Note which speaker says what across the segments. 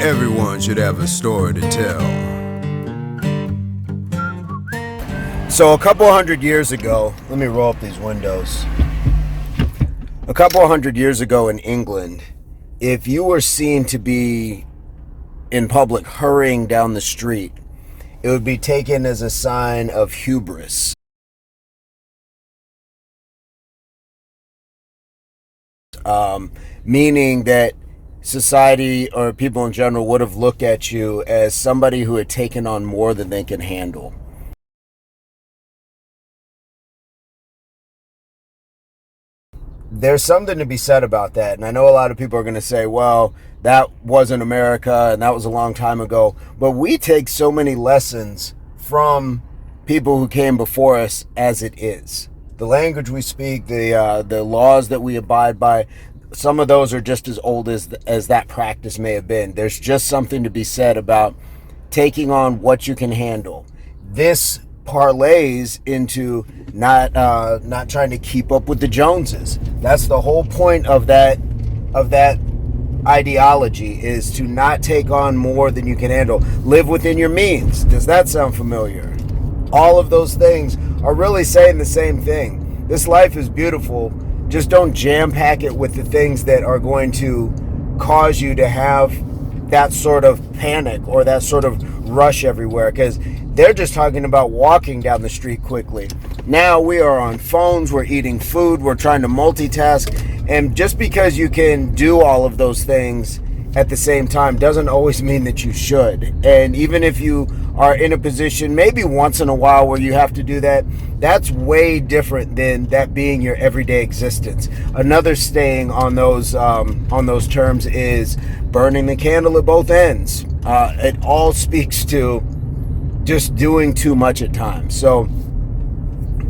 Speaker 1: Everyone should have a story to tell. So a couple hundred years ago, let me roll up these windows. A couple hundred years ago in England, if you were seen to be in public hurrying down the street, it would be taken as a sign of hubris. Meaning that society or people in general would have looked at you as somebody who had taken on more than they can handle. There's something to be said about that, and I know a lot of people are going to say, well, that wasn't America and that was a long time ago, but we take so many lessons from people who came before us as it is. The language we speak, the laws that we abide by, some of those are just as old as that practice may have been. There's just something to be said about taking on what you can handle. This parlays into not trying to keep up with the Joneses. That's the whole point of that ideology, is to not take on more than you can handle. Live within your means. Does that sound familiar? All of those things are really saying the same thing. This life is beautiful. Just don't jam pack it with the things that are going to cause you to have that sort of panic or that sort of rush everywhere, because they're just talking about walking down the street quickly. Now we are on phones, we're eating food, we're trying to multitask, and just because you can do all of those things at the same time doesn't always mean that you should. And even if you are in a position maybe once in a while where you have to do that, that's way different than that being your everyday existence. Another staying on those terms is burning the candle at both ends. It all speaks to just doing too much at times. So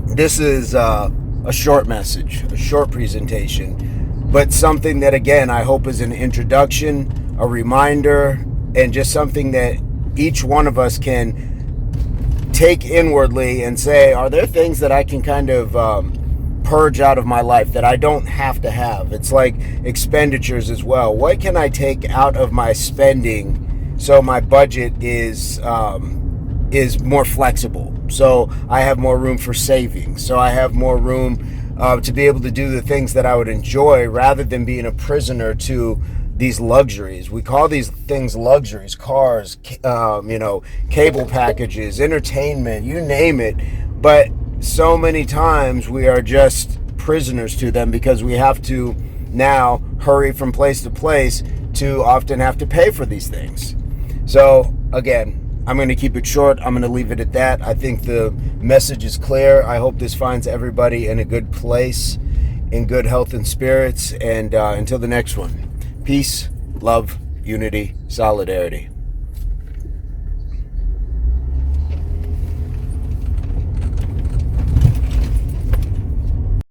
Speaker 1: this is a short message, a short presentation, but something that, again, I hope is an introduction, a reminder, and just something that each one of us can take inwardly and say, are there things that I can kind of purge out of my life that I don't have to have? It's like expenditures as well. What can I take out of my spending so my budget is more flexible, so I have more room for saving, so I have more room to be able to do the things that I would enjoy, rather than being a prisoner to these luxuries. We call these things luxuries: cars, cable packages, entertainment, you name it. But so many times we are just prisoners to them because we have to now hurry from place to place to often have to pay for these things. So again, I'm going to keep it short. I'm going to leave it at that. I think the message is clear. I hope this finds everybody in a good place, in good health and spirits. And until the next one, peace, love, unity, solidarity.